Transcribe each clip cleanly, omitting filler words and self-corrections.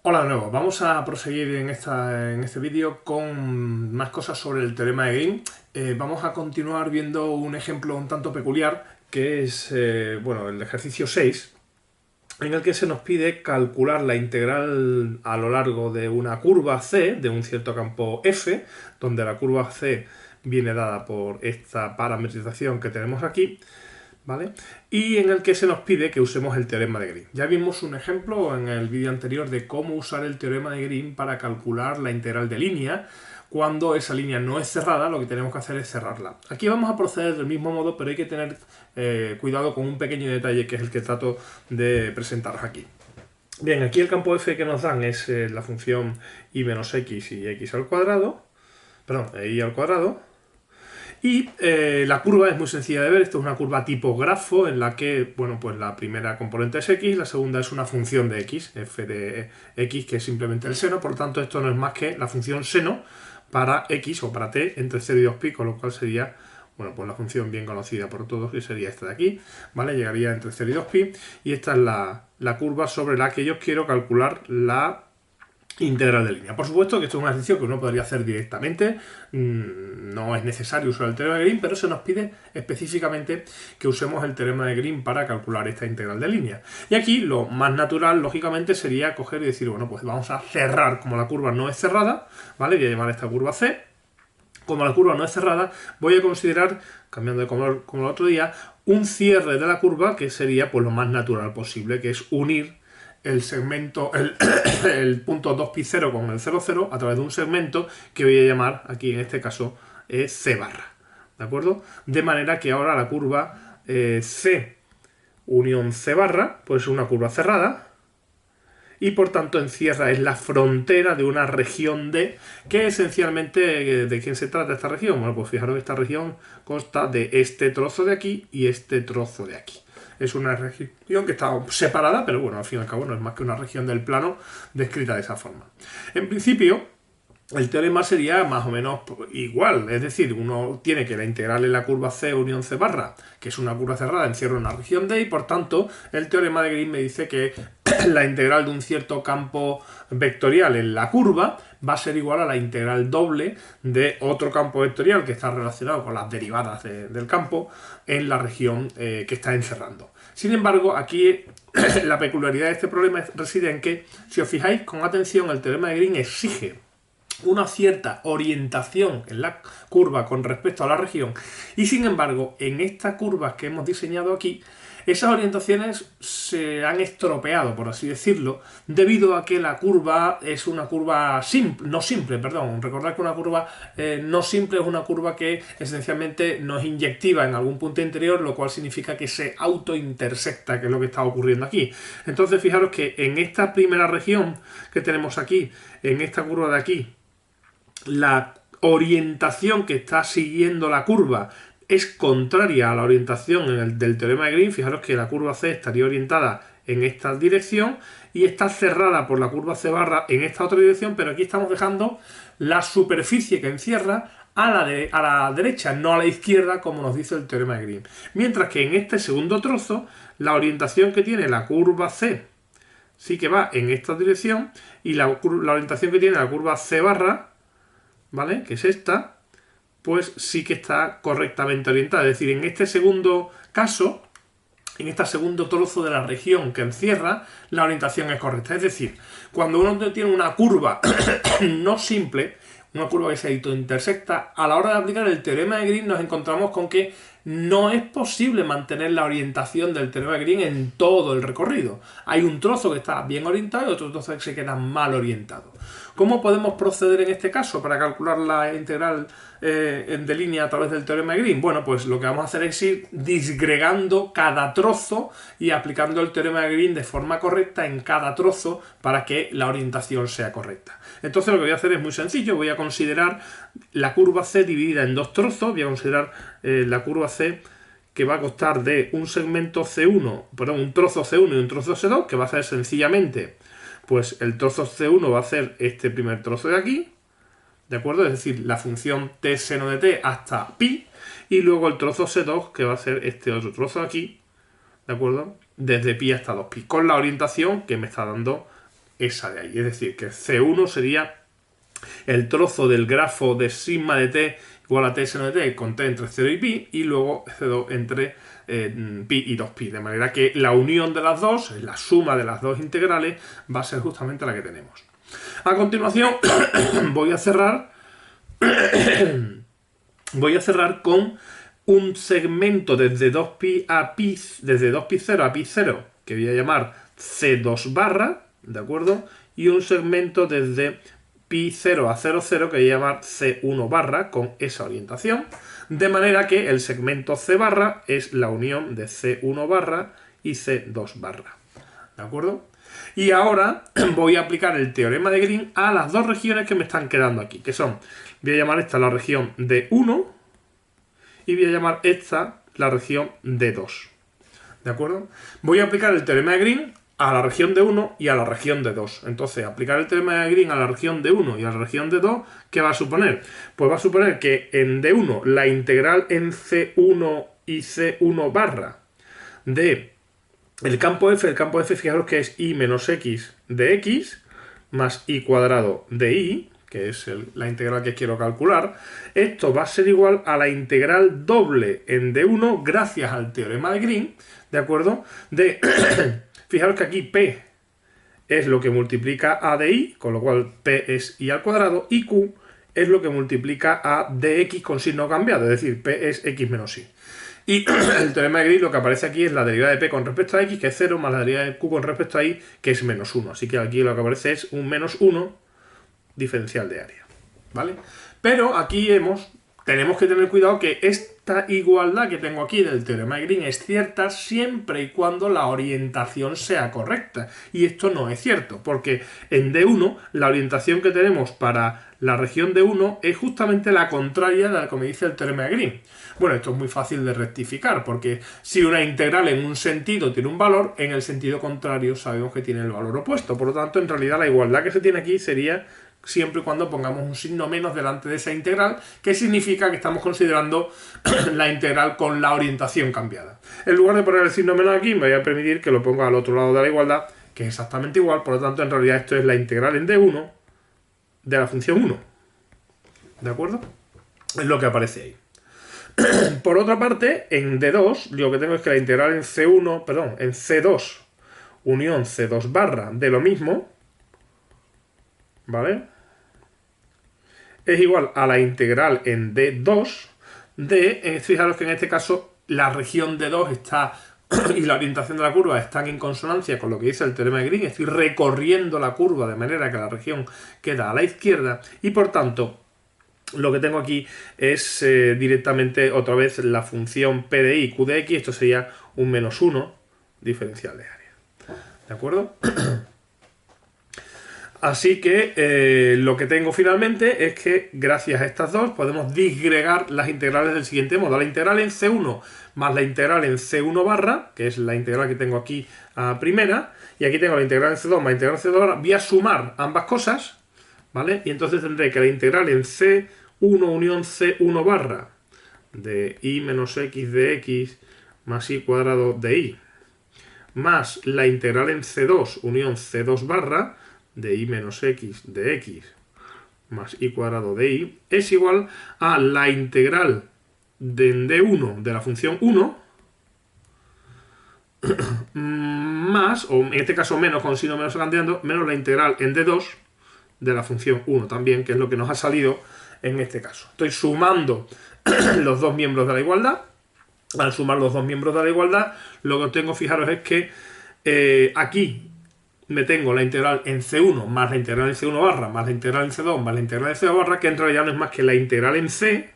Hola de nuevo, vamos a proseguir en este vídeo con más cosas sobre el teorema de Green. Vamos a continuar viendo un ejemplo un tanto peculiar que es bueno, el ejercicio 6, en el que se nos pide calcular la integral a lo largo de una curva C de un cierto campo F, donde la curva C viene dada por esta parametrización que tenemos aquí, ¿vale? Y en el que se nos pide que usemos el teorema de Green. Ya vimos un ejemplo en el vídeo anterior de cómo usar el teorema de Green para calcular la integral de línea. Cuando esa línea no es cerrada, lo que tenemos que hacer es cerrarla. Aquí vamos a proceder del mismo modo, pero hay que tener cuidado con un pequeño detalle que es el que trato de presentaros aquí. Bien, aquí el campo f que nos dan es la función y menos x y x al cuadrado, perdón, y al cuadrado. Y la curva es muy sencilla de ver. Esto es una curva tipo grafo en la que, bueno, pues la primera componente es x, la segunda es una función de x, f de x, que es simplemente el seno. Por tanto, esto no es más que la función seno para x o para t entre 0 y 2pi, con lo cual sería, bueno, pues la función bien conocida por todos, que sería esta de aquí, ¿vale? Llegaría entre 0 y 2pi, y esta es la curva sobre la que yo quiero calcular la integral de línea. Por supuesto que esto es un ejercicio que uno podría hacer directamente, no es necesario usar el teorema de Green, pero se nos pide específicamente que usemos el teorema de Green para calcular esta integral de línea. Y aquí lo más natural, lógicamente, sería coger y decir, bueno, pues vamos a cerrar, como la curva no es cerrada, ¿vale? Voy a llamar a esta curva C. Como la curva no es cerrada, voy a considerar, cambiando de color como el otro día, un cierre de la curva que sería pues lo más natural posible, que es unir el segmento, el punto 2pi0 con el 0,0 a través de un segmento que voy a llamar aquí en este caso C barra, ¿de acuerdo? De manera que ahora la curva C unión C barra pues es una curva cerrada y por tanto encierra, es la frontera de una región D, que esencialmente, ¿de quién se trata esta región? Bueno, pues fijaros que esta región consta de este trozo de aquí y este trozo de aquí. Es una región que está separada, pero bueno, al fin y al cabo no es más que una región del plano descrita de esa forma. En principio, el teorema sería más o menos igual, es decir, uno tiene que la integral en la curva C unión C barra, que es una curva cerrada, encierra una región D, y por tanto el teorema de Green me dice que la integral de un cierto campo vectorial en la curva va a ser igual a la integral doble de otro campo vectorial que está relacionado con las derivadas del campo en la región que está encerrando. Sin embargo, aquí la peculiaridad de este problema reside en que, si os fijáis con atención, el teorema de Green exige una cierta orientación en la curva con respecto a la región, y sin embargo en estas curvas que hemos diseñado aquí, esas orientaciones se han estropeado, por así decirlo, debido a que la curva es una curva simple, no simple, perdón. Recordad que una curva no simple es una curva que esencialmente no es inyectiva en algún punto interior, lo cual significa que se autointersecta, que es lo que está ocurriendo aquí. Entonces fijaros que en esta primera región que tenemos aquí, en esta curva de aquí, la orientación que está siguiendo la curva es contraria a la orientación del teorema de Green. Fijaros que la curva C estaría orientada en esta dirección y está cerrada por la curva C barra en esta otra dirección, pero aquí estamos dejando la superficie que encierra a la derecha, no a la izquierda, como nos dice el teorema de Green. Mientras que en este segundo trozo, la orientación que tiene la curva C sí que va en esta dirección, y la orientación que tiene la curva C barra, ¿vale?, que es esta, pues sí que está correctamente orientada. Es decir, en este segundo caso, en este segundo trozo de la región que encierra, la orientación es correcta. Es decir, cuando uno tiene una curva no simple, una curva que se intersecta, a la hora de aplicar el teorema de Green nos encontramos con que no es posible mantener la orientación del teorema de Green en todo el recorrido. Hay un trozo que está bien orientado y otro trozo que se queda mal orientado. ¿Cómo podemos proceder en este caso para calcular la integral de línea a través del teorema de Green? Bueno, pues lo que vamos a hacer es ir disgregando cada trozo y aplicando el teorema de Green de forma correcta en cada trozo para que la orientación sea correcta. Entonces lo que voy a hacer es muy sencillo. Voy a considerar la curva C dividida en dos trozos. Voy a considerar la curva C que va a constar de un segmento C1, perdón, un trozo C1 y un trozo C2, que va a ser sencillamente, pues el trozo C1 va a ser este primer trozo de aquí, ¿de acuerdo? Es decir, la función t seno de t hasta pi, y luego el trozo C2, que va a ser este otro trozo de aquí, ¿de acuerdo? Desde pi hasta 2pi, con la orientación que me está dando esa de ahí. Es decir, que C1 sería el trozo del grafo de sigma de t igual a t seno de t con t entre 0 y pi, y luego C2 entre pi y 2pi. De manera que la unión de las dos, la suma de las dos integrales, va a ser justamente la que tenemos. A continuación voy a cerrar con un segmento desde 2pi a pi, desde 2pi0 a pi0, que voy a llamar C2 barra, ¿de acuerdo? Y un segmento desde pi0 a 0,0 que voy a llamar C1 barra, con esa orientación. De manera que el segmento C barra es la unión de C1 barra y C2 barra. ¿De acuerdo? Y ahora voy a aplicar el teorema de Green a las dos regiones que me están quedando aquí, que son, voy a llamar esta la región D1 y voy a llamar esta la región D2. ¿De acuerdo? Voy a aplicar el teorema de Green a la región D1 y a la región D2. Entonces, aplicar el teorema de Green a la región D1 y a la región D2, ¿qué va a suponer? Pues va a suponer que en D1 la integral en C1 y C1 barra de el campo F, fijaros que es y menos x de x más y cuadrado de y, que es la integral que quiero calcular. Esto va a ser igual a la integral doble en D1 gracias al teorema de Green, ¿de acuerdo? Fijaros que aquí P es lo que multiplica a de y, con lo cual P es y al cuadrado, y Q es lo que multiplica a dx con signo cambiado, es decir, P es x menos y. Y el teorema de Green lo que aparece aquí es la derivada de P con respecto a x, que es 0, más la derivada de Q con respecto a y, que es menos 1. Así que aquí lo que aparece es un menos 1 diferencial de área, ¿vale? Pero aquí tenemos que tener cuidado que esta igualdad que tengo aquí del teorema de Green es cierta siempre y cuando la orientación sea correcta. Y esto no es cierto, porque en D1 la orientación que tenemos para la región D1 es justamente la contraria de la que me dice el teorema de Green. Bueno, esto es muy fácil de rectificar, porque si una integral en un sentido tiene un valor, en el sentido contrario sabemos que tiene el valor opuesto. Por lo tanto, en realidad la igualdad que se tiene aquí sería siempre y cuando pongamos un signo menos delante de esa integral, que significa que estamos considerando la integral con la orientación cambiada. En lugar de poner el signo menos aquí, me voy a permitir que lo ponga al otro lado de la igualdad, que es exactamente igual. Por lo tanto, en realidad esto es la integral en D1 de la función 1. ¿De acuerdo? Es lo que aparece ahí. Por otra parte, en D2, lo que tengo es que la integral en C2 unión C2 barra de lo mismo, ¿vale? Es igual a la integral en D2 fijaros que en este caso la región D2 está y la orientación de la curva están en consonancia con lo que dice el teorema de Green. Estoy recorriendo la curva de manera que la región queda a la izquierda y por tanto lo que tengo aquí es directamente otra vez la función P de I, Q de X. Esto sería un menos 1 diferencial de área. ¿De acuerdo? Así que lo que tengo finalmente es que gracias a estas dos podemos disgregar las integrales del siguiente modo. La integral en C1 más la integral en C1 barra, que es la integral que tengo aquí a primera, y aquí tengo la integral en C2 más la integral en C2 barra. Voy a sumar ambas cosas, ¿vale? Y entonces tendré que la integral en C1 unión C1 barra de y menos x de x más y cuadrado de y, más la integral en C2 unión C2 barra de y menos x de x más y cuadrado de y, es igual a la integral de D1 de la función 1 más, o en este caso menos, con signo menos cambiando, menos la integral en D2 de la función 1 también, que es lo que nos ha salido en este caso. Estoy sumando los dos miembros de la igualdad. Al sumar los dos miembros de la igualdad, lo que obtengo, fijaros, es que aquí me tengo la integral en C1 más la integral en C1 barra más la integral en C2 más la integral en C2 barra, que en realidad no es más que la integral en C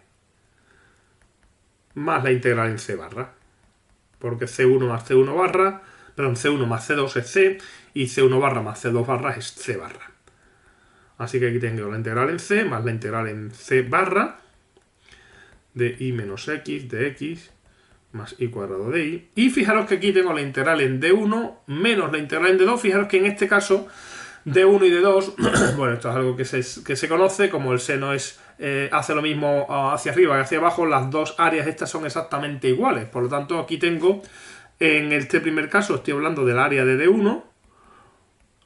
más la integral en C barra. Porque C1 más C1 barra, perdón, C1 más C2 es C y C1 barra más C2 barra es C barra. Así que aquí tengo la integral en C más la integral en C barra de y menos x de x más y cuadrado de y. Y fijaros que aquí tengo la integral en D1 menos la integral en D2. Fijaros que en este caso D1 y D2, bueno, esto es algo que se conoce, como el seno hace lo mismo hacia arriba que hacia abajo, las dos áreas estas son exactamente iguales. Por lo tanto, aquí tengo, en este primer caso, estoy hablando del área de D1,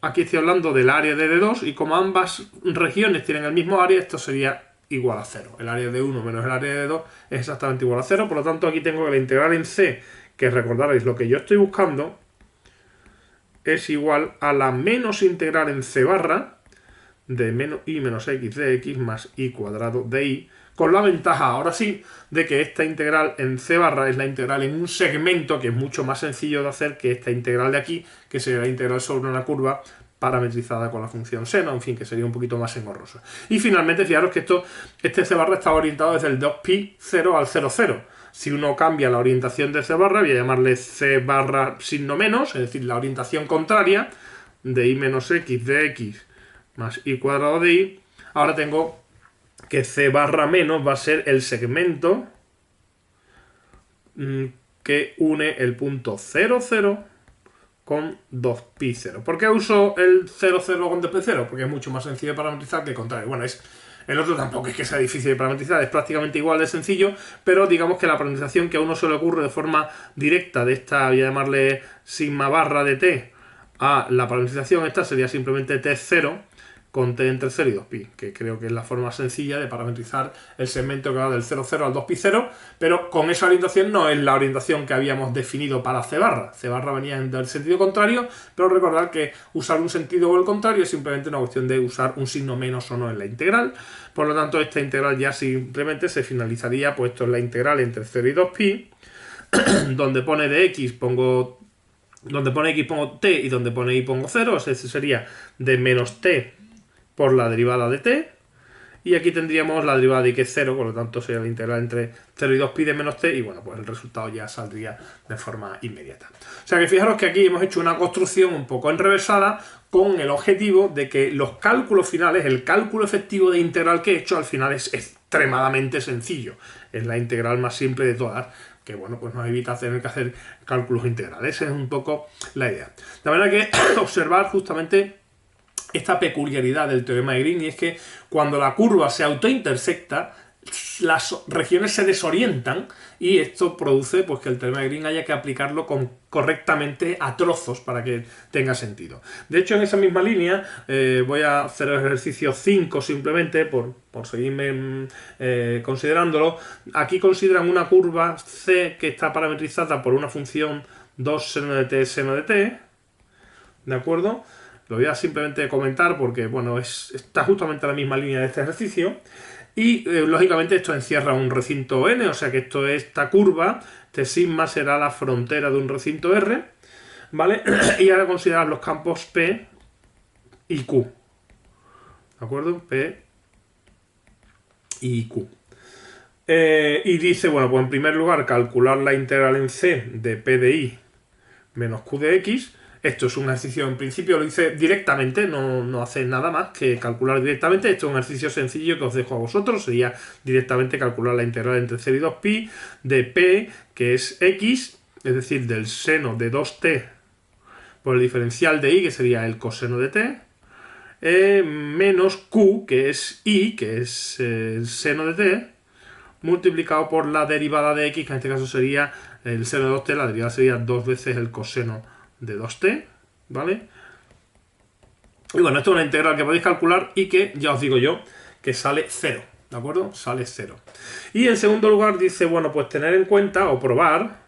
aquí estoy hablando del área de D2 y como ambas regiones tienen el mismo área, esto sería igual a 0. El área de 1 menos el área de 2 es exactamente igual a 0, por lo tanto aquí tengo que la integral en C, que recordaréis lo que yo estoy buscando, es igual a la menos integral en C barra de menos y menos x de x más y cuadrado de y, con la ventaja, ahora sí, de que esta integral en C barra es la integral en un segmento que es mucho más sencillo de hacer que esta integral de aquí, que sería la integral sobre una curva parametrizada con la función seno, en fin, que sería un poquito más engorroso. Y finalmente, fijaros que este C barra está orientado desde el 2pi 0 al 0, 0. Si uno cambia la orientación de C barra, voy a llamarle C barra signo menos, es decir, la orientación contraria de y menos x de x más y cuadrado de y. Ahora tengo que C barra menos va a ser el segmento que une el punto 0, 0 con 2pi 0. ¿Por qué uso el 0, 0 con 2pi 0? Porque es mucho más sencillo de parametrizar que el contrario. Bueno, el otro tampoco es que sea difícil de parametrizar, es prácticamente igual de sencillo, pero digamos que la parametrización que a uno se le ocurre de forma directa de esta, voy a llamarle sigma barra de t, a la parametrización esta sería simplemente t0 con t entre 0 y 2pi, que creo que es la forma sencilla de parametrizar el segmento que va del 0, 0 al 2pi 0, pero con esa orientación no es la orientación que habíamos definido para C barra. C barra venía en el sentido contrario, pero recordad que usar un sentido o el contrario es simplemente una cuestión de usar un signo menos o no en la integral. Por lo tanto, esta integral ya simplemente se finalizaría puesto en la integral entre 0 y 2pi, donde pone de x pongo t y donde pone y pongo 0, o sea, ese sería de menos t por la derivada de t, y aquí tendríamos la derivada de y que es 0, por lo tanto sería la integral entre 0 y 2pi de menos t, y bueno, pues el resultado ya saldría de forma inmediata. O sea que fijaros que aquí hemos hecho una construcción un poco enrevesada con el objetivo de que los cálculos finales, el cálculo efectivo de integral que he hecho al final es extremadamente sencillo. Es la integral más simple de todas, que bueno, pues nos evita tener que hacer cálculos integrales. Esa es un poco la idea. De manera que observar justamente esta peculiaridad del teorema de Green, y es que cuando la curva se autointersecta, las regiones se desorientan y esto produce pues, que el teorema de Green haya que aplicarlo correctamente a trozos para que tenga sentido. De hecho, en esa misma línea voy a hacer el ejercicio 5 simplemente por seguirme considerándolo. Aquí consideran una curva C que está parametrizada por una función 2 seno de t seno de t, ¿de acuerdo? Lo voy a simplemente comentar porque, bueno, está justamente en la misma línea de este ejercicio. Y, lógicamente, esto encierra un recinto n, o sea que esta curva, este sigma, será la frontera de un recinto R, ¿vale? Y ahora considerar los campos P y Q, ¿de acuerdo? P y Q. Y dice, bueno, pues en primer lugar, calcular la integral en C de P de I menos Q de X. Esto es un ejercicio, en principio lo hice directamente, no hace nada más que calcular directamente. Esto es un ejercicio sencillo que os dejo a vosotros. Sería directamente calcular la integral entre 0 y 2pi de P, que es X, es decir, del seno de 2t por el diferencial de I, que sería el coseno de t, menos Q, que es I, que es el seno de t, multiplicado por la derivada de X, que en este caso sería el seno de 2t, la derivada sería 2 veces el coseno de 2t, ¿vale? Y bueno, esto es una integral que podéis calcular y que, ya os digo yo, que sale 0, ¿de acuerdo? Sale 0. Y en segundo lugar dice, bueno, pues tener en cuenta o probar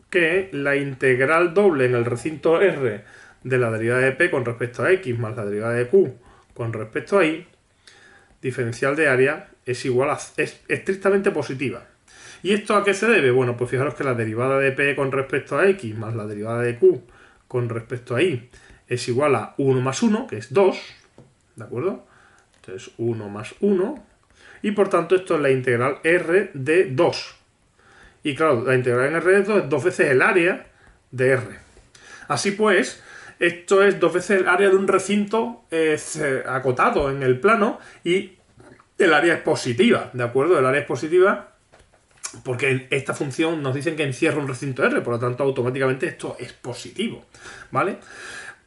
que la integral doble en el recinto R de la derivada de P con respecto a X más la derivada de Q con respecto a Y, diferencial de área, es estrictamente positiva. ¿Y esto a qué se debe? Bueno, pues fijaros que la derivada de P con respecto a X más la derivada de Q con respecto a Y es igual a 1 más 1, que es 2, ¿de acuerdo? Entonces 1 más 1, y por tanto esto es la integral R de 2. Y claro, la integral en R de 2 es 2 veces el área de R. Así pues, esto es 2 veces el área de un recinto acotado en el plano y el área es positiva, ¿de acuerdo? El área es positiva porque esta función nos dicen que encierra un recinto R, por lo tanto automáticamente esto es positivo, ¿vale?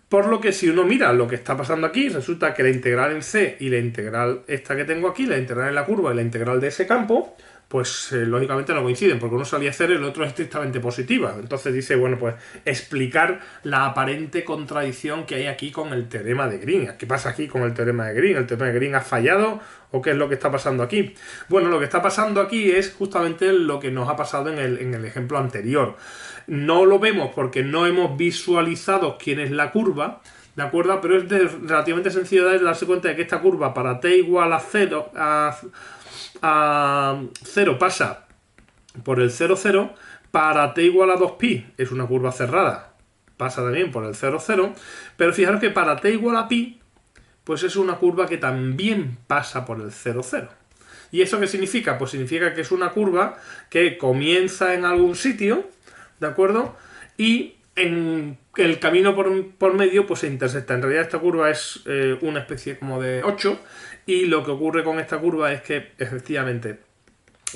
Por lo que si uno mira lo que está pasando aquí, resulta que la integral en C y la integral esta que tengo aquí, la integral en la curva y la integral de ese campo, pues lógicamente no coinciden, porque uno salía cero y el otro es estrictamente positiva. Entonces dice, bueno, pues explicar la aparente contradicción que hay aquí con el teorema de Green. ¿Qué pasa aquí con el teorema de Green? ¿El teorema de Green ha fallado o qué es lo que está pasando aquí? Bueno, lo que está pasando aquí es justamente lo que nos ha pasado en el ejemplo anterior. No lo vemos porque no hemos visualizado quién es la curva, ¿de acuerdo? Pero es relativamente sencillo de darse cuenta de que esta curva para t igual a 0, a 0 pasa por el 0, 0, para t igual a 2pi es una curva cerrada, pasa también por el 0, 0, pero fijaros que para t igual a pi, pues es una curva que también pasa por el 0, 0. ¿Y eso qué significa? Pues significa que es una curva que comienza en algún sitio, ¿de acuerdo? Y en el camino por medio pues se intersecta. En realidad esta curva es una especie como de 8 y lo que ocurre con esta curva es que efectivamente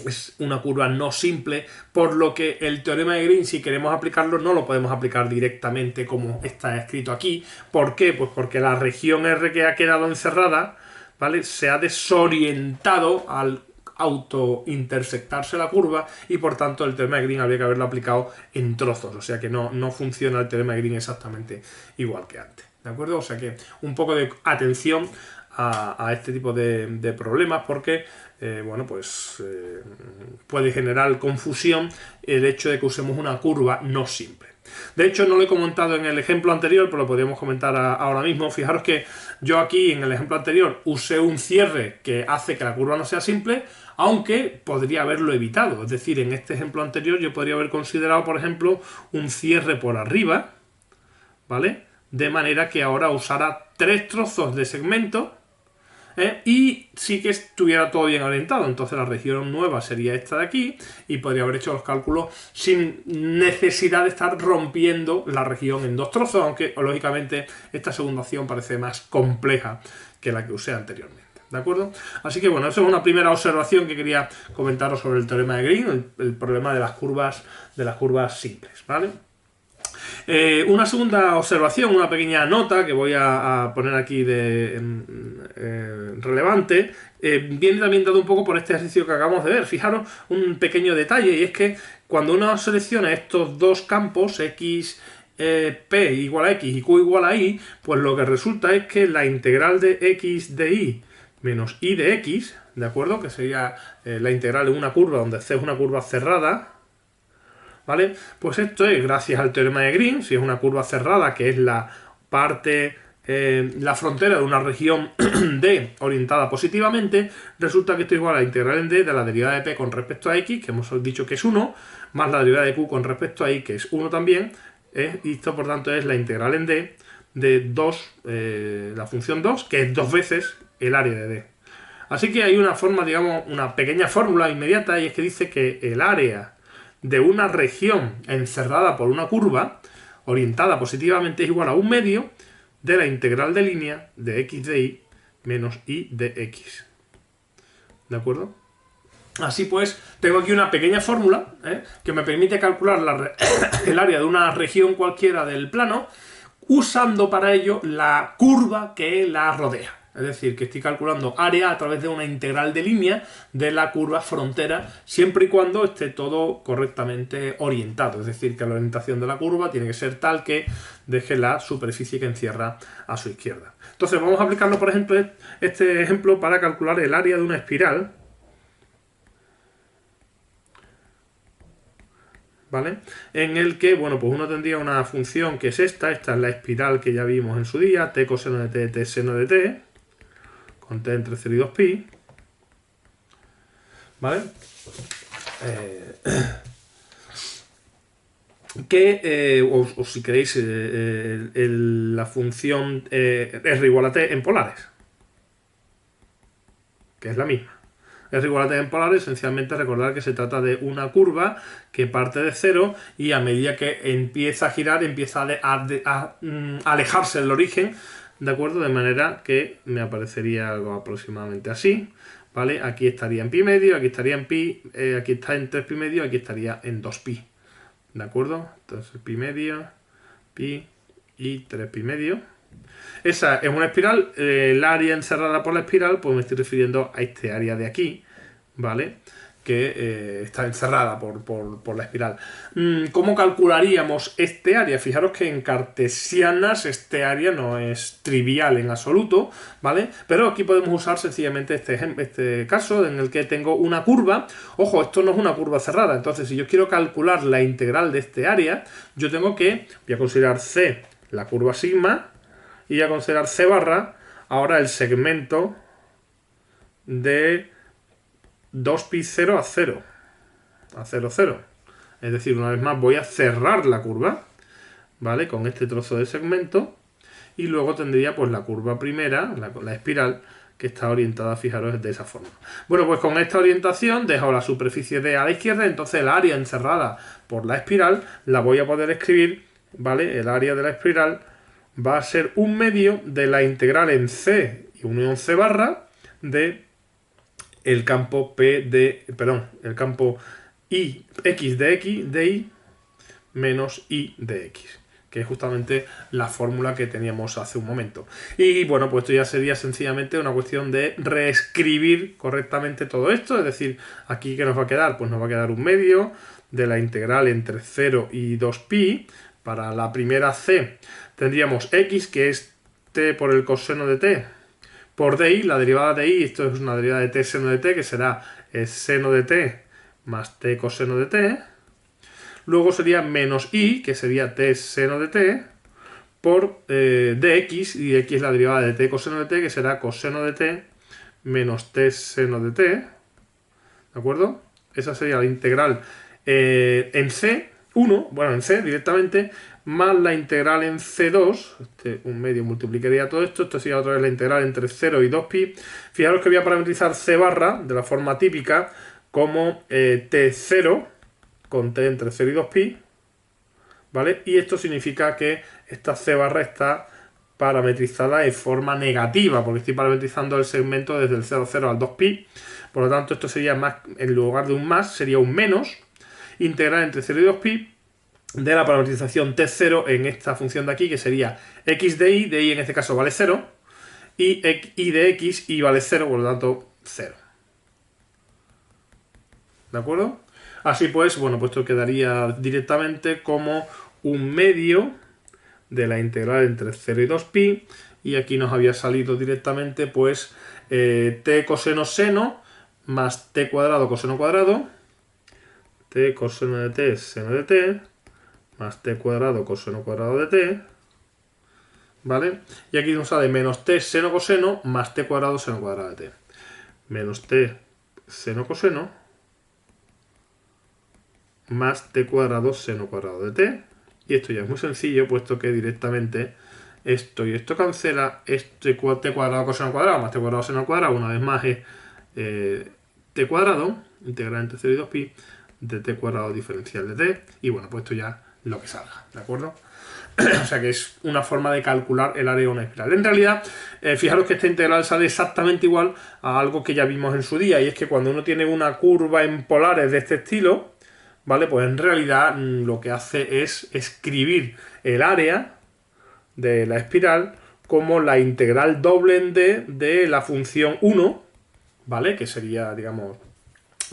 es una curva no simple, por lo que el teorema de Green, si queremos aplicarlo, no lo podemos aplicar directamente como está escrito aquí. ¿Por qué? Pues porque la región R que ha quedado encerrada, ¿vale?, se ha desorientado al autointersectarse la curva y por tanto el teorema de Green habría que haberlo aplicado en trozos, o sea que no funciona el teorema de Green exactamente igual que antes, ¿de acuerdo? O sea que un poco de atención a este tipo de problemas porque bueno, pues puede generar confusión el hecho de que usemos una curva no simple. De hecho, no lo he comentado en el ejemplo anterior, pero lo podríamos comentar ahora mismo. Fijaros que yo aquí en el ejemplo anterior usé un cierre que hace que la curva no sea simple, aunque podría haberlo evitado. Es decir, en este ejemplo anterior yo podría haber considerado, por ejemplo, un cierre por arriba, ¿vale? De manera que ahora usara 3 trozos de segmento y sí que estuviera todo bien orientado. Entonces la región nueva sería esta de aquí y podría haber hecho los cálculos sin necesidad de estar rompiendo la región en 2 trozos, aunque lógicamente esta segunda opción parece más compleja que la que usé anteriormente. ¿De acuerdo? Así que bueno, eso es una primera observación que quería comentaros sobre el teorema de Green, el problema de las curvas simples, ¿vale? Una segunda observación, una pequeña nota que voy a poner aquí de relevante, viene también dado un poco por este ejercicio que acabamos de ver. Fijaros un pequeño detalle, y es que cuando uno selecciona estos dos campos, x, p igual a x y q igual a y, pues lo que resulta es que la integral de x de y menos y de x, ¿de acuerdo? Que sería la integral de una curva donde c es una curva cerrada, ¿vale? Pues esto es gracias al teorema de Green. Si es una curva cerrada, que es la parte, la frontera de una región D orientada positivamente, resulta que esto es igual a la integral en D de la derivada de P con respecto a X, que hemos dicho que es 1, más la derivada de Q con respecto a Y, que es 1 también, y esto por tanto es la integral en D de 2, la función 2, que es 2 veces el área de D. Así que hay una forma, digamos, una pequeña fórmula inmediata, y es que dice que el área de una región encerrada por una curva orientada positivamente es igual a un medio de la integral de línea de x de y menos y de x. ¿De acuerdo? Así pues, tengo aquí una pequeña fórmula que me permite calcular el área de una región cualquiera del plano usando para ello la curva que la rodea. Es decir, que estoy calculando área a través de una integral de línea de la curva frontera, siempre y cuando esté todo correctamente orientado. Es decir, que la orientación de la curva tiene que ser tal que deje la superficie que encierra a su izquierda. Entonces vamos a aplicarlo, por ejemplo, este ejemplo para calcular el área de una espiral, ¿vale? En el que, bueno, pues uno tendría una función que es esta es la espiral que ya vimos en su día, t coseno de t, t seno de t, con t entre 0 y 2pi, ¿vale? O si queréis, la función r igual a t en polares, que es la misma. R igual a t en polares, esencialmente recordar que se trata de una curva que parte de 0 y a medida que empieza a girar, empieza a alejarse del origen, ¿de acuerdo? De manera que me aparecería algo aproximadamente así, ¿vale? Aquí estaría en pi medio, aquí estaría en pi, aquí está en 3 pi medio, aquí estaría en 2 pi, ¿de acuerdo? Entonces pi medio, pi y 3 pi medio. Esa es una espiral, el área encerrada por la espiral, pues me estoy refiriendo a este área de aquí, ¿vale? que está encerrada por la espiral. ¿Cómo calcularíamos este área? Fijaros que en cartesianas este área no es trivial en absoluto, ¿vale? Pero aquí podemos usar sencillamente este caso en el que tengo una curva. Ojo, esto no es una curva cerrada, entonces si yo quiero calcular la integral de este área, yo tengo que, voy a considerar C, la curva sigma, y voy a considerar C barra, ahora el segmento de 2pi 0 a 0, a 0, 0. Es decir, una vez más voy a cerrar la curva, ¿vale? Con este trozo de segmento. Y luego tendría pues la curva primera, la espiral, que está orientada, fijaros, de esa forma. Bueno, pues con esta orientación dejo la superficie D a la izquierda, entonces el área encerrada por la espiral la voy a poder escribir, ¿vale? El área de la espiral va a ser un medio de la integral en C y unión C barra de el campo el campo I, X de X, de Y, menos Y de X, que es justamente la fórmula que teníamos hace un momento. Y bueno, pues esto ya sería sencillamente una cuestión de reescribir correctamente todo esto, es decir, aquí ¿qué nos va a quedar? Pues nos va a quedar un medio de la integral entre 0 y 2pi. Para la primera C tendríamos X, que es t por el coseno de t, por di, la derivada de i, esto es una derivada de t seno de t, que será seno de t más t coseno de t. Luego sería menos i, que sería t seno de t, por dx, y x es la derivada de t coseno de t, que será coseno de t menos t seno de t. ¿De acuerdo? Esa sería la integral en C1, bueno, en C directamente, más la integral en C2, un medio multiplicaría todo esto, esto sería otra vez la integral entre 0 y 2pi. Fijaros que voy a parametrizar C barra de la forma típica como T0 con T entre 0 y 2pi, ¿vale? Y esto significa que esta C barra está parametrizada de forma negativa, porque estoy parametrizando el segmento desde el 0,0 al 2pi, por lo tanto esto sería más, en lugar de un más, sería un menos, integral entre 0 y 2pi, de la parametrización T0 en esta función de aquí, que sería x de y en este caso vale 0, y y de x, y vale 0, por lo tanto 0. ¿De acuerdo? Así pues, bueno, pues esto quedaría directamente como un medio de la integral entre 0 y 2pi, y aquí nos había salido directamente pues t coseno seno más t cuadrado coseno cuadrado, t coseno de t seno de t, más t cuadrado coseno cuadrado de t, ¿vale? Y aquí nos sale menos t seno coseno más t cuadrado seno cuadrado de t. Menos t seno coseno más t cuadrado seno cuadrado de t. Y esto ya es muy sencillo, puesto que directamente esto y esto cancela, t cuadrado coseno cuadrado más t cuadrado seno cuadrado, una vez más es t cuadrado, integral entre 0 y 2pi, de t cuadrado diferencial de t, y bueno, pues esto ya lo que salga, ¿de acuerdo? O sea que es una forma de calcular el área de una espiral. En realidad, fijaros que esta integral sale exactamente igual a algo que ya vimos en su día, y es que cuando uno tiene una curva en polares de este estilo, ¿vale? Pues en realidad lo que hace es escribir el área de la espiral como la integral doble en d de la función 1, ¿vale? Que sería, digamos,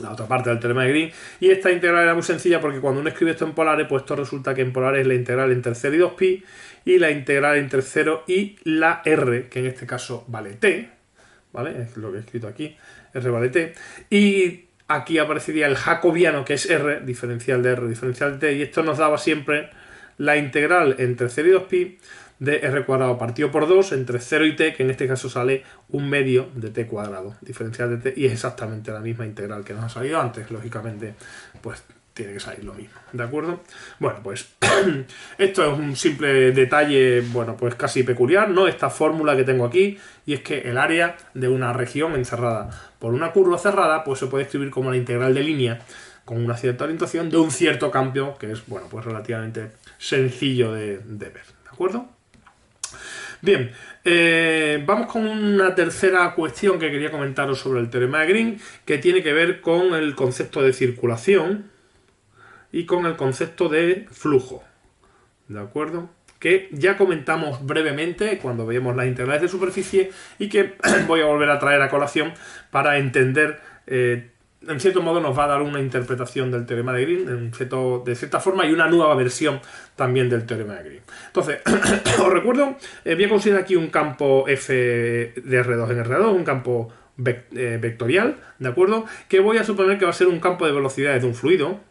la otra parte del teorema de Green. Y esta integral era muy sencilla porque cuando uno escribe esto en polares, pues esto resulta que en polares es la integral entre 0 y 2pi y la integral entre 0 y la r, que en este caso vale t, ¿vale? Es lo que he escrito aquí, r vale t. Y aquí aparecería el jacobiano, que es r, diferencial de r, diferencial de t, y esto nos daba siempre la integral entre 0 y 2pi de r cuadrado partido por 2 entre 0 y t, que en este caso sale un medio de t cuadrado, diferencial de t, y es exactamente la misma integral que nos ha salido antes, lógicamente, pues tiene que salir lo mismo, ¿de acuerdo? Bueno, pues esto es un simple detalle, bueno, pues casi peculiar, ¿no? Esta fórmula que tengo aquí, y es que el área de una región encerrada por una curva cerrada, pues se puede escribir como la integral de línea con una cierta orientación de un cierto cambio, que es, bueno, pues relativamente sencillo de ver, ¿de acuerdo? Bien, vamos con una tercera cuestión que quería comentaros sobre el teorema de Green, que tiene que ver con el concepto de circulación y con el concepto de flujo, ¿de acuerdo? Que ya comentamos brevemente cuando veíamos las integrales de superficie y que voy a volver a traer a colación para entender en cierto modo nos va a dar una interpretación del teorema de Green de cierta forma y una nueva versión también del teorema de Green. Entonces, os recuerdo, voy a considerar aquí un campo f de R2 en R2, un campo vectorial, ¿de acuerdo? Que voy a suponer que va a ser un campo de velocidades de un fluido.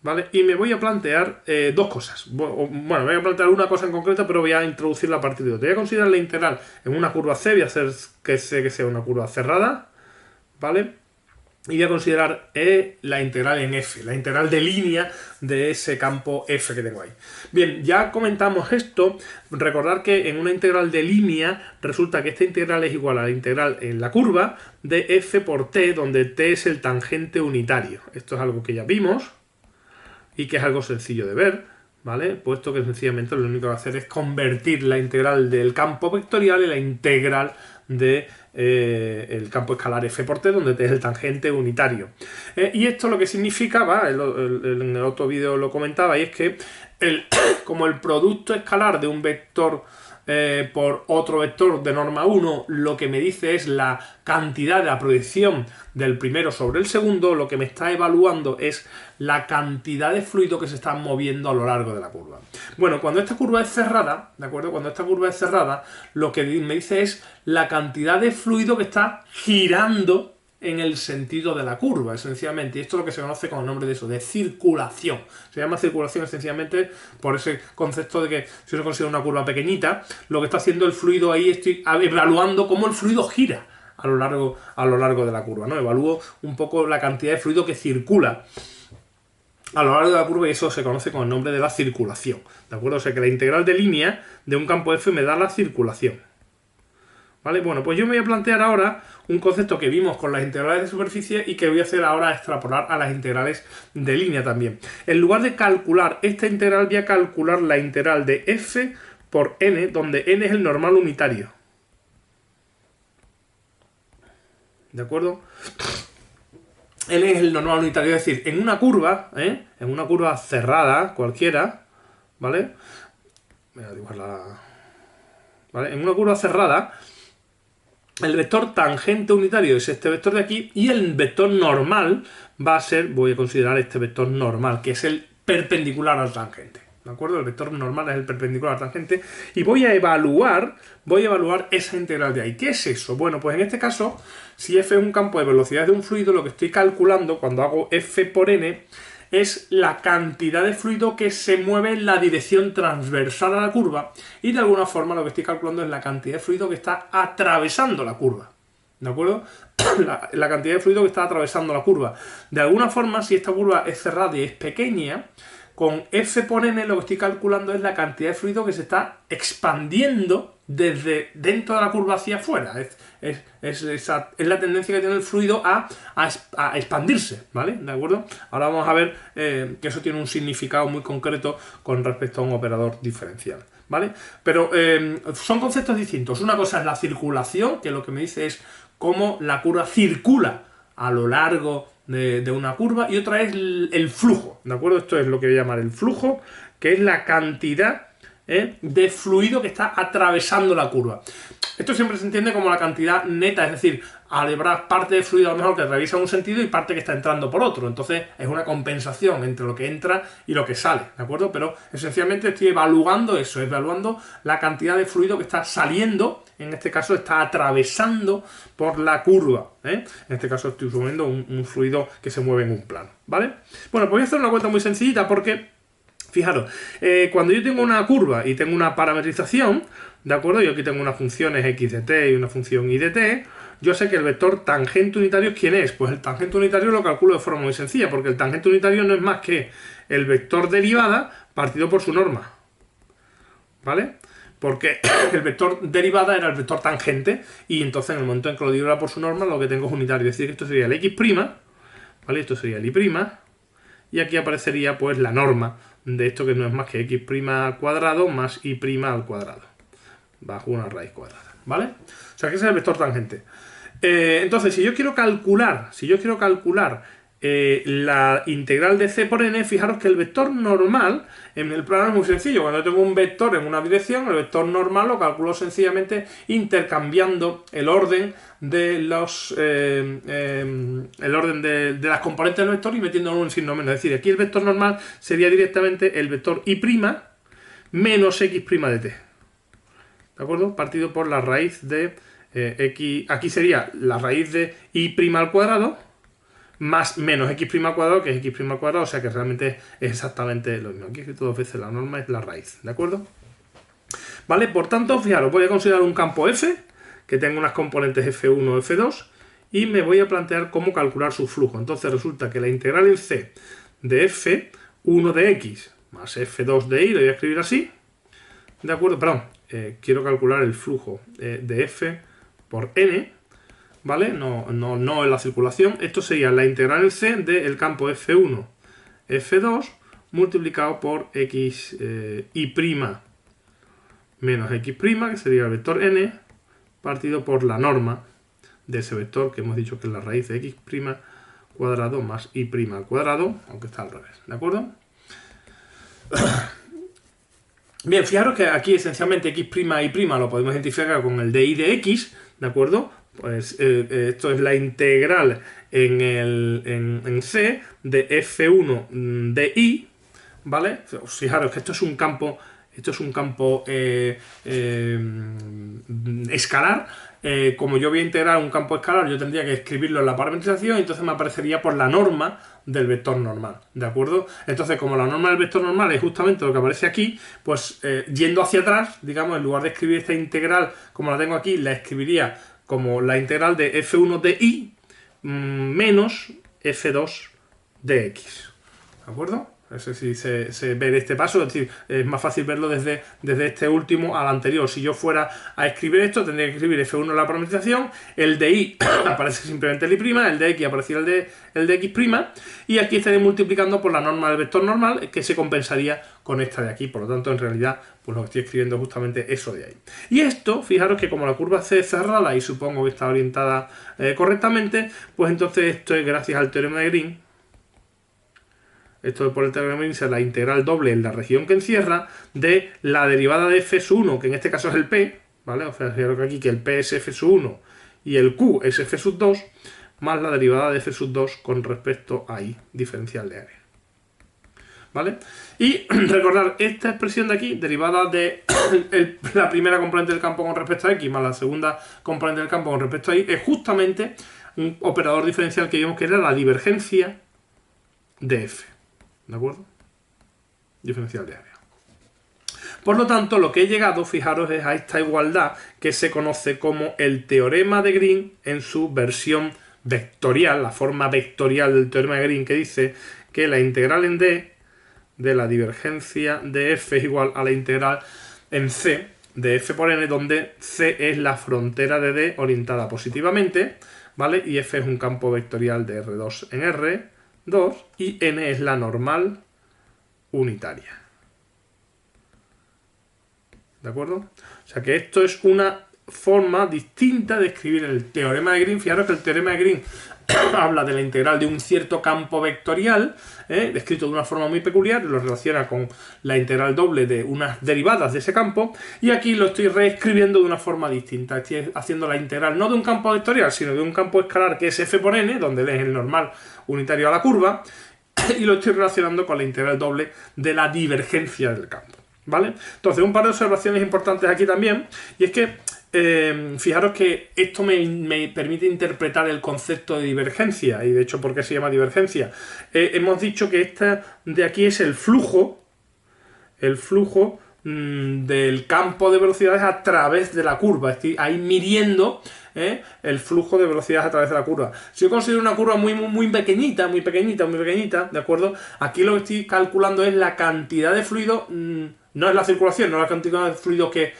¿Vale? Y me voy a plantear dos cosas. Bueno, me voy a plantear una cosa en concreto, pero voy a introducirla a partir de otra. Voy a considerar la integral en una curva C, voy a hacer que C que sea una curva cerrada, ¿vale? Y voy a considerar la integral en F, la integral de línea de ese campo F que tengo ahí. Bien, ya comentamos esto. Recordar que en una integral de línea resulta que esta integral es igual a la integral en la curva de F por T, donde T es el tangente unitario. Esto es algo que ya vimos y que es algo sencillo de ver, ¿vale? Puesto que sencillamente lo único que va a hacer es convertir la integral del campo vectorial en la integral de el campo escalar f por t, donde t es el tangente unitario. Y esto lo que significa, en el otro vídeo lo comentaba, y es que como el producto escalar de un vector por otro vector de norma 1, lo que me dice es la cantidad de la proyección del primero sobre el segundo, lo que me está evaluando es la cantidad de fluido que se está moviendo a lo largo de la curva. Bueno, cuando esta curva es cerrada, ¿de acuerdo? Cuando esta curva es cerrada, lo que me dice es la cantidad de fluido que está girando en el sentido de la curva, esencialmente. Y esto es lo que se conoce con el nombre de eso, de circulación. Se llama circulación esencialmente por ese concepto de que si uno considera una curva pequeñita, lo que está haciendo el fluido ahí, estoy evaluando cómo el fluido gira a lo largo de la curva, ¿no? Evalúo un poco la cantidad de fluido que circula a lo largo de la curva y eso se conoce con el nombre de la circulación, ¿de acuerdo? O sea que la integral de línea de un campo F me da la circulación. ¿Vale? Bueno, pues yo me voy a plantear ahora un concepto que vimos con las integrales de superficie y que voy a hacer ahora extrapolar a las integrales de línea también. En lugar de calcular esta integral, voy a calcular la integral de f por n, donde n es el normal unitario. ¿De acuerdo? N es el normal unitario, es decir, en una curva cerrada, cualquiera, ¿vale? Voy a dibujarla. ¿Vale? En una curva cerrada, el vector tangente unitario es este vector de aquí y el vector normal va a ser, voy a considerar este vector normal, que es el perpendicular al tangente. ¿De acuerdo? El vector normal es el perpendicular al tangente y voy a evaluar esa integral de ahí. ¿Qué es eso? Bueno, pues en este caso, si f es un campo de velocidad de un fluido, lo que estoy calculando cuando hago f por n es la cantidad de fluido que se mueve en la dirección transversal a la curva y de alguna forma lo que estoy calculando es la cantidad de fluido que está atravesando la curva. ¿De acuerdo? La cantidad de fluido que está atravesando la curva. De alguna forma, si esta curva es cerrada y es pequeña, con f por n lo que estoy calculando es la cantidad de fluido que se está expandiendo desde dentro de la curva hacia afuera. Es la tendencia que tiene el fluido a expandirse, ¿vale? ¿De acuerdo? Ahora vamos a ver que eso tiene un significado muy concreto con respecto a un operador diferencial, ¿vale? Pero son conceptos distintos. Una cosa es la circulación, que lo que me dice es cómo la curva circula a lo largo de una curva, y otra es el flujo, ¿de acuerdo? Esto es lo que voy a llamar el flujo, que es la cantidad de fluido que está atravesando la curva. Esto siempre se entiende como la cantidad neta, es decir, habrá parte de fluido a lo mejor que atraviesa un sentido y parte que está entrando por otro. Entonces es una compensación entre lo que entra y lo que sale, ¿de acuerdo? Pero esencialmente estoy evaluando eso, evaluando la cantidad de fluido que está saliendo, en este caso está atravesando por la curva, ¿eh? En este caso estoy suponiendo un fluido que se mueve en un plano, ¿vale? Bueno, pues voy a hacer una cuenta muy sencillita porque, fijaros, cuando yo tengo una curva y tengo una parametrización, ¿de acuerdo? Yo aquí tengo unas funciones x de t y una función y de t. Yo sé que el vector tangente unitario, ¿quién es? Pues el tangente unitario lo calculo de forma muy sencilla, porque el tangente unitario no es más que el vector derivada partido por su norma, ¿vale? Porque el vector derivada era el vector tangente y entonces en el momento en que lo divido por su norma lo que tengo es unitario. Es decir, que esto sería el x', ¿vale? Esto sería el y', y aquí aparecería pues la norma de esto, que no es más que x' al cuadrado más y' al cuadrado, bajo una raíz cuadrada, ¿vale? O sea que ese es el vector tangente. Entonces, si yo quiero calcular la integral de c por n, fijaros que el vector normal en el plano es muy sencillo. Cuando tengo un vector en una dirección, el vector normal lo calculo sencillamente intercambiando el orden de las componentes del vector y metiéndolo en un signo menos. Es decir, aquí el vector normal sería directamente el vector y' menos x' de t. ¿De acuerdo? Partido por la raíz de x. Aquí sería la raíz de y' al cuadrado más menos x' al cuadrado, que es x' al cuadrado, o sea que realmente es exactamente lo mismo. Aquí es que dos veces la norma es la raíz, ¿de acuerdo? Vale, por tanto, fijaros, voy a considerar un campo f, que tenga unas componentes f1 o f2, y me voy a plantear cómo calcular su flujo. Entonces resulta que la integral en c de f1 de x más f2 de y, lo voy a escribir así, ¿de acuerdo? Perdón, quiero calcular el flujo de f por n, ¿vale? No en la circulación. Esto sería la integral en c del campo f1, f2, multiplicado por x y' menos x', que sería el vector n, partido por la norma de ese vector, que hemos dicho que es la raíz de x' cuadrado más y' al cuadrado, aunque está al revés, ¿de acuerdo? Bien, fijaros que aquí esencialmente x' y y' lo podemos identificar con el de y de x, ¿de acuerdo? Pues esto es la integral en C de f1 de y, ¿vale? Fijaros que esto es un campo escalar. Como yo voy a integrar un campo escalar, yo tendría que escribirlo en la parametrización y entonces me aparecería por la norma del vector normal, ¿de acuerdo? Entonces, como la norma del vector normal es justamente lo que aparece aquí, pues yendo hacia atrás, digamos, en lugar de escribir esta integral como la tengo aquí, la escribiría como la integral de f1 de y menos f2 de x, ¿de acuerdo? No sé si se ve este paso, es decir, es más fácil verlo desde este último al anterior. Si yo fuera a escribir esto, tendría que escribir f1 en la parametrización, el de y aparece simplemente el y', el de x aparecería el de x', y aquí estaría multiplicando por la norma del vector normal, que se compensaría con esta de aquí. Por lo tanto, en realidad, pues lo que estoy escribiendo es justamente eso de ahí. Y esto, fijaros que como la curva C es cerrada y supongo que está orientada correctamente, pues entonces esto es gracias al teorema de Green. Esto por el teorema de Green es la integral doble en la región que encierra de la derivada de f1, que en este caso es el p, ¿vale? O sea, fijaros que aquí que el p es f1 y el q es f2, más la derivada de f2 con respecto a y, diferencial de área. ¿Vale? Y recordar, esta expresión de aquí, derivada de la primera componente del campo con respecto a x, más la segunda componente del campo con respecto a y, es justamente un operador diferencial que vimos que era la divergencia de f. ¿De acuerdo? Diferencial de área. Por lo tanto, lo que he llegado, fijaros, es a esta igualdad que se conoce como el teorema de Green en su versión vectorial, la forma vectorial del teorema de Green, que dice que la integral en D de la divergencia de f es igual a la integral en C de f por n, donde C es la frontera de D orientada positivamente, ¿vale? Y f es un campo vectorial de R2 en R2 y n es la normal unitaria. ¿De acuerdo? O sea que esto es una forma distinta de escribir el teorema de Green. Fijaros que el teorema de Green habla de la integral de un cierto campo vectorial, descrito de una forma muy peculiar, lo relaciona con la integral doble de unas derivadas de ese campo, y aquí lo estoy reescribiendo de una forma distinta. Estoy haciendo la integral no de un campo vectorial, sino de un campo escalar que es f por n, donde d es el normal unitario a la curva, y lo estoy relacionando con la integral doble de la divergencia del campo, ¿vale? Entonces, un par de observaciones importantes aquí también, y es que fijaros que esto me permite interpretar el concepto de divergencia, y de hecho, ¿por qué se llama divergencia? Hemos dicho que esta de aquí es el flujo del campo de velocidades a través de la curva, es decir, ahí midiendo el flujo de velocidades a través de la curva. Si yo considero una curva muy pequeñita, ¿de acuerdo? Aquí lo que estoy calculando es la cantidad de fluido, no es la circulación, no es la cantidad de fluido que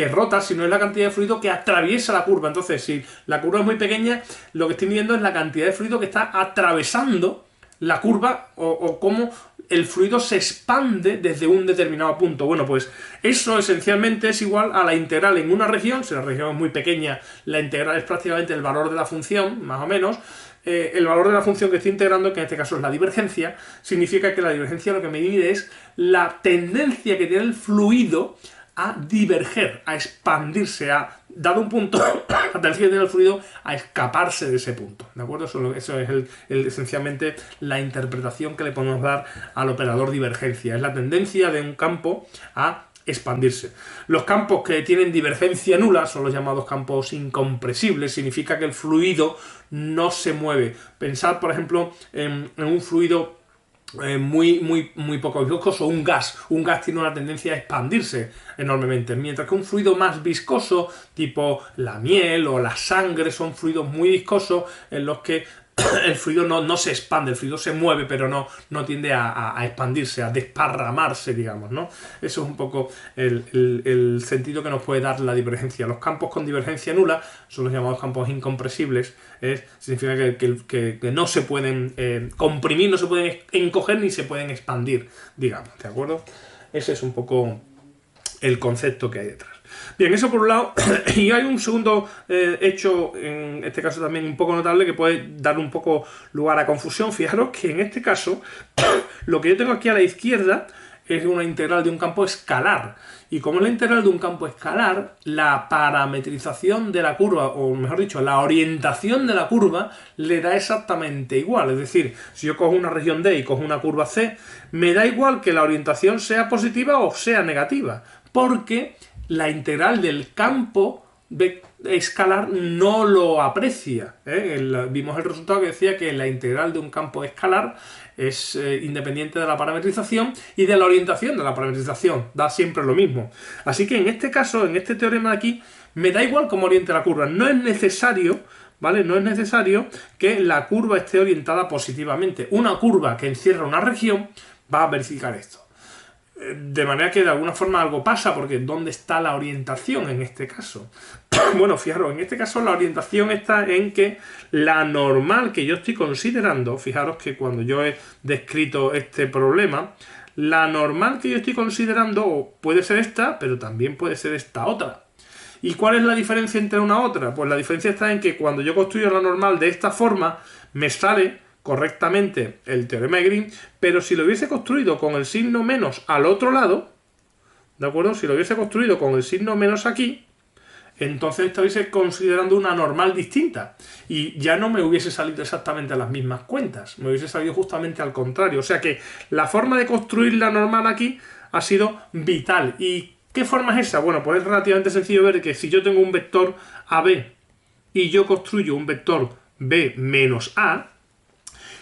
rota, sino es la cantidad de fluido que atraviesa la curva. Entonces, si la curva es muy pequeña, lo que estoy midiendo es la cantidad de fluido que está atravesando la curva o cómo el fluido se expande desde un determinado punto. Bueno, pues eso esencialmente es igual a la integral en una región. Si la región es muy pequeña, la integral es prácticamente el valor de la función, más o menos, el valor de la función que estoy integrando, que en este caso es la divergencia, significa que la divergencia lo que me mide es la tendencia que tiene el fluido a diverger, a expandirse, dado un punto, la tendencia que tiene el fluido a escaparse de ese punto, ¿de acuerdo? Eso es esencialmente la interpretación que le podemos dar al operador divergencia. Es la tendencia de un campo a expandirse. Los campos que tienen divergencia nula son los llamados campos incompresibles, significa que el fluido no se mueve. Pensad, por ejemplo, en un fluido muy poco viscoso, un gas. Un gas tiene una tendencia a expandirse enormemente, mientras que un fluido más viscoso, tipo la miel o la sangre, son fluidos muy viscosos en los que el fluido no se expande, el fluido se mueve, pero no tiende a expandirse, a desparramarse, digamos, ¿no? Eso es un poco el sentido que nos puede dar la divergencia. Los campos con divergencia nula son los llamados campos incompresibles. Significa que no se pueden comprimir, no se pueden encoger ni se pueden expandir, digamos, ¿de acuerdo? Ese es un poco el concepto que hay detrás. Bien, eso por un lado. Y hay un segundo hecho, en este caso también un poco notable, que puede dar un poco lugar a confusión. Fijaros que en este caso, lo que yo tengo aquí a la izquierda es una integral de un campo escalar. Y como es la integral de un campo escalar, la parametrización de la curva, o mejor dicho, la orientación de la curva, le da exactamente igual. Es decir, si yo cojo una región D y cojo una curva C, me da igual que la orientación sea positiva o sea negativa, porque la integral del campo escalar no lo aprecia. Vimos el resultado que decía que la integral de un campo escalar es independiente de la parametrización y de la orientación de la parametrización. Da siempre lo mismo. Así que en este caso, en este teorema de aquí, me da igual cómo oriente la curva. No es necesario, ¿vale? No es necesario que la curva esté orientada positivamente. Una curva que encierra una región va a verificar esto. De manera que de alguna forma algo pasa, porque ¿dónde está la orientación en este caso? Bueno, fijaros, en este caso la orientación está en que la normal que yo estoy considerando, fijaros que cuando yo he descrito este problema, la normal que yo estoy considerando puede ser esta, pero también puede ser esta otra. ¿Y cuál es la diferencia entre una y otra? Pues la diferencia está en que cuando yo construyo la normal de esta forma, me sale correctamente el teorema de Green, pero si lo hubiese construido con el signo menos al otro lado, ¿de acuerdo? Si lo hubiese construido con el signo menos aquí, entonces estuviese considerando una normal distinta y ya no me hubiese salido exactamente las mismas cuentas, me hubiese salido justamente al contrario. O sea que la forma de construir la normal aquí ha sido vital. ¿Y qué forma es esa? Bueno, pues es relativamente sencillo ver que si yo tengo un vector AB y yo construyo un vector B menos A,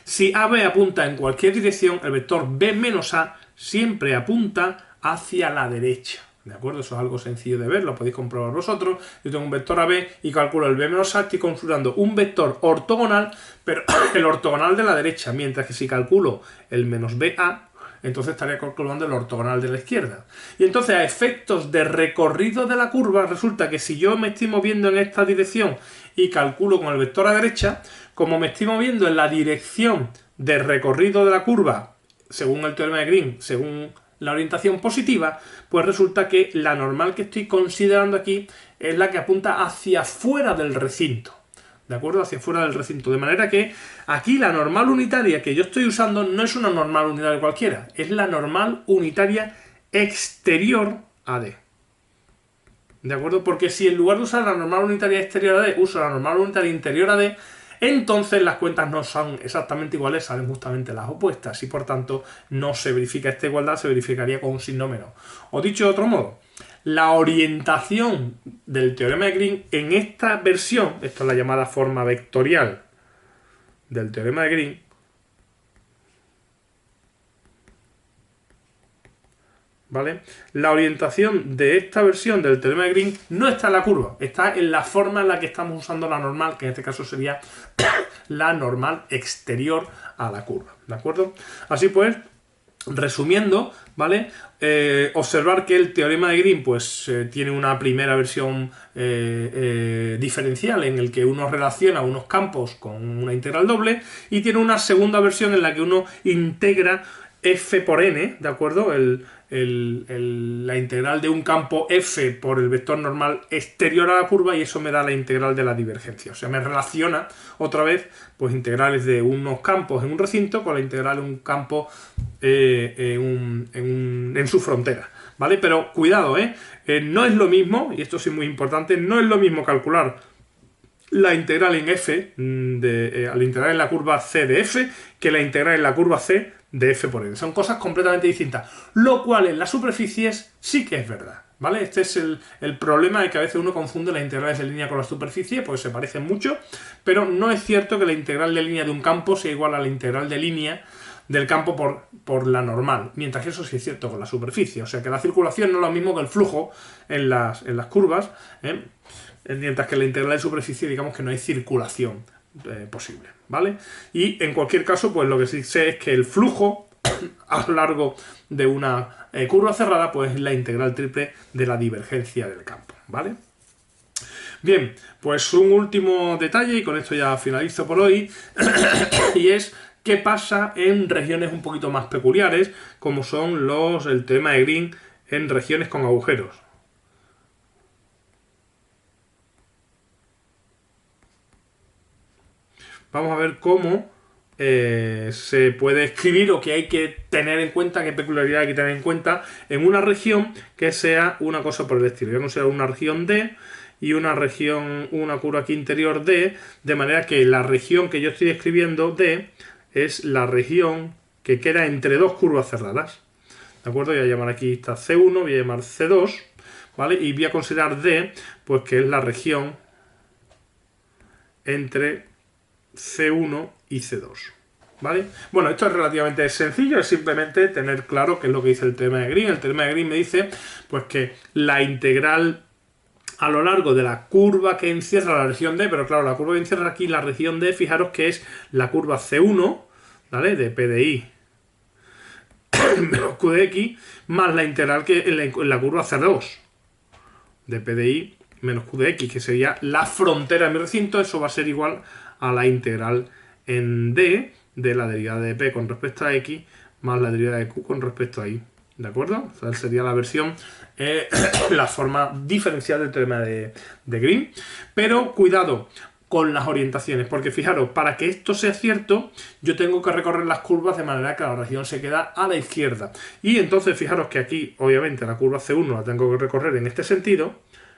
si AB apunta en cualquier dirección, el vector B menos A siempre apunta hacia la derecha. ¿De acuerdo? Eso es algo sencillo de ver, lo podéis comprobar vosotros. Yo tengo un vector AB y calculo el B menos A, estoy configurando un vector ortogonal, pero el ortogonal de la derecha, mientras que si calculo el menos BA, entonces estaría calculando el ortogonal de la izquierda. Y entonces a efectos de recorrido de la curva, resulta que si yo me estoy moviendo en esta dirección y calculo con el vector a derecha, como me estoy moviendo en la dirección de recorrido de la curva, según el teorema de Green, según la orientación positiva, pues resulta que la normal que estoy considerando aquí es la que apunta hacia fuera del recinto. ¿De acuerdo? Hacia fuera del recinto. De manera que aquí la normal unitaria que yo estoy usando no es una normal unitaria cualquiera, es la normal unitaria exterior a D. ¿De acuerdo? Porque si en lugar de usar la normal unitaria exterior a D, uso la normal unitaria interior a D, entonces las cuentas no son exactamente iguales, salen justamente las opuestas y por tanto no se verifica esta igualdad, se verificaría con un signo menos. O dicho de otro modo, la orientación del teorema de Green en esta versión, esto es la llamada forma vectorial del teorema de Green, ¿vale? La orientación de esta versión del teorema de Green no está en la curva, está en la forma en la que estamos usando la normal, que en este caso sería la normal exterior a la curva, ¿de acuerdo? Así pues, resumiendo, ¿vale? Observar que el teorema de Green pues tiene una primera versión diferencial en el que uno relaciona unos campos con una integral doble y tiene una segunda versión en la que uno integra f por n, ¿de acuerdo? la integral de un campo f por el vector normal exterior a la curva, y eso me da la integral de la divergencia. O sea, me relaciona otra vez pues integrales de unos campos en un recinto con la integral de un campo en su frontera, ¿vale? Pero cuidado, no es lo mismo, y esto sí es muy importante, no es lo mismo calcular la integral en f, la integral en la curva c de f, que la integral en la curva c de f por n. Son cosas completamente distintas, lo cual en las superficies sí que es verdad, ¿vale? Este es el problema de que a veces uno confunde las integrales de línea con la superficie, porque se parecen mucho, pero no es cierto que la integral de línea de un campo sea igual a la integral de línea del campo por la normal, mientras que eso sí es cierto con la superficie. O sea que la circulación no es lo mismo que el flujo en las curvas, mientras que la integral de superficie, digamos que no hay circulación posible, ¿vale? Y en cualquier caso, pues lo que sí sé es que el flujo a lo largo de una curva cerrada, pues es la integral triple de la divergencia del campo, ¿vale? Bien, pues un último detalle, y con esto ya finalizo por hoy, y es qué pasa en regiones un poquito más peculiares, como son el teorema de Green en regiones con agujeros. Vamos a ver cómo se puede escribir, o qué hay que tener en cuenta, qué peculiaridad hay que tener en cuenta en una región que sea una cosa por el estilo. Ya considero una región D y una curva aquí interior D, de manera que la región que yo estoy escribiendo D es la región que queda entre dos curvas cerradas. ¿De acuerdo? Voy a llamar aquí esta C1, voy a llamar C2, ¿vale? Y voy a considerar D, pues que es la región entre C1 y C2, ¿vale? Bueno, esto es relativamente sencillo, es simplemente tener claro qué es lo que dice el teorema de Green. El teorema de Green me dice pues que la integral a lo largo de la curva que encierra la región D, pero claro, la curva que encierra aquí la región D, fijaros que es la curva C1, ¿vale? De P de I menos Q de X, más la integral que en la curva C2 de P de I menos Q de X, que sería la frontera de mi recinto. Eso va a ser igual a la integral en D de la derivada de P con respecto a X más la derivada de Q con respecto a Y. ¿De acuerdo? O sea, sería la versión, la forma diferencial del teorema de Green. Pero cuidado con las orientaciones, porque fijaros, para que esto sea cierto, yo tengo que recorrer las curvas de manera que la región se queda a la izquierda. Y entonces fijaros que aquí, obviamente, la curva C1 la tengo que recorrer en este sentido,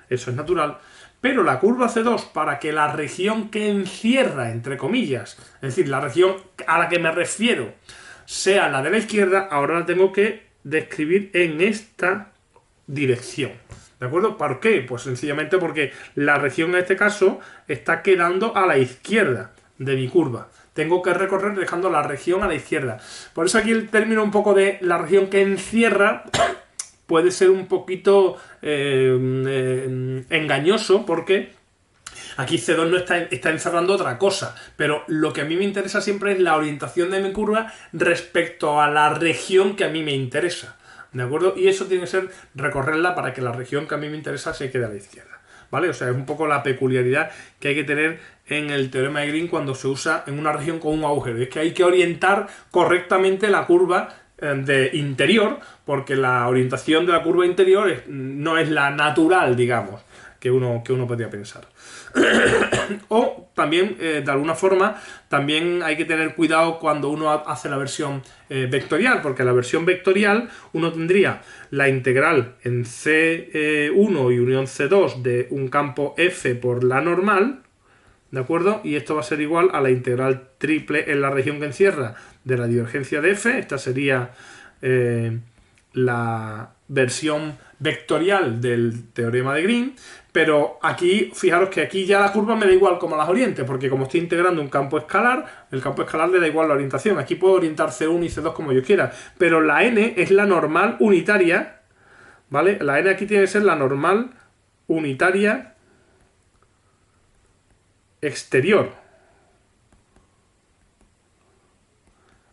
eso es natural, pero la curva C2, para que la región que encierra, entre comillas, es decir, la región a la que me refiero, sea la de la izquierda, ahora la tengo que describir en esta dirección. ¿De acuerdo? ¿Por qué? Pues sencillamente porque la región en este caso está quedando a la izquierda de mi curva. Tengo que recorrer dejando la región a la izquierda. Por eso aquí el término un poco de la región que encierra puede ser un poquito engañoso, porque aquí C2 no está encerrando otra cosa, pero lo que a mí me interesa siempre es la orientación de mi curva respecto a la región que a mí me interesa, ¿de acuerdo? Y eso tiene que ser recorrerla para que la región que a mí me interesa se quede a la izquierda, ¿vale? O sea, es un poco la peculiaridad que hay que tener en el teorema de Green cuando se usa en una región con un agujero. Es que hay que orientar correctamente la curva de interior, porque la orientación de la curva interior no es la natural, digamos, que uno podría pensar. O también, de alguna forma, también hay que tener cuidado cuando uno hace la versión vectorial, porque la versión vectorial uno tendría la integral en C1 y unión C2 de un campo F por la normal, ¿de acuerdo? Y esto va a ser igual a la integral triple en la región que encierra de la divergencia de F. Esta sería la versión vectorial del teorema de Green, pero aquí, fijaros que aquí ya la curva me da igual como las oriente, porque como estoy integrando un campo escalar, el campo escalar le da igual la orientación. Aquí puedo orientar C1 y C2 como yo quiera, pero la n es la normal unitaria, ¿vale? La n aquí tiene que ser la normal unitaria exterior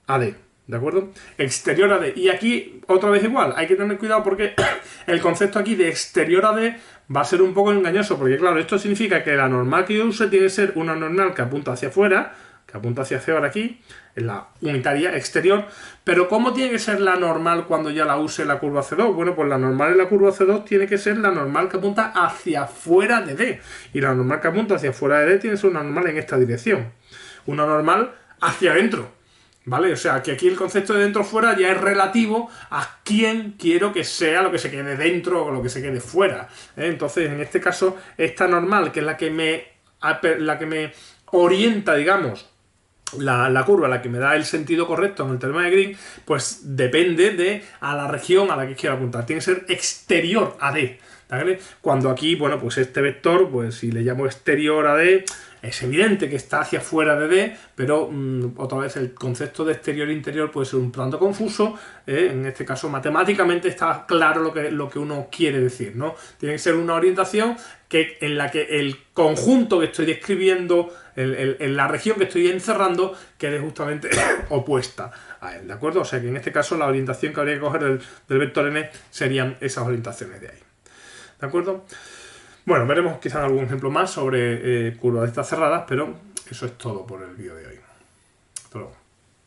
AD, ¿de acuerdo? Exterior AD. Y aquí otra vez igual, hay que tener cuidado porque el concepto aquí de exterior AD va a ser un poco engañoso, porque claro, esto significa que la normal que yo use tiene que ser una normal que apunta hacia afuera, que apunta hacia C ahora aquí, es la unitaria exterior, pero ¿cómo tiene que ser la normal cuando ya la use la curva C2? Bueno, pues la normal en la curva C2 tiene que ser la normal que apunta hacia afuera de D, y la normal que apunta hacia afuera de D tiene que ser una normal en esta dirección, una normal hacia adentro. ¿Vale? O sea, que aquí el concepto de dentro-fuera ya es relativo a quién quiero que sea lo que se quede dentro o lo que se quede fuera. Entonces, en este caso, esta normal, que es la que me orienta, digamos, la curva, la que me da el sentido correcto en el teorema de Green, pues depende de a la región a la que quiero apuntar. Tiene que ser exterior a D. ¿Vale? Cuando aquí, bueno, pues este vector, pues si le llamo exterior a D, es evidente que está hacia fuera de D, pero otra vez el concepto de exterior e interior puede ser un tanto confuso. En este caso, matemáticamente está claro lo que uno quiere decir, ¿no? Tiene que ser una orientación en la que el conjunto que estoy describiendo, en la región que estoy encerrando, quede justamente opuesta a él, ¿de acuerdo? O sea que en este caso la orientación que habría que coger del vector n serían esas orientaciones de ahí. ¿De acuerdo? Bueno, veremos quizás algún ejemplo más sobre curvas de estas cerradas, pero eso es todo por el vídeo de hoy. Hasta luego.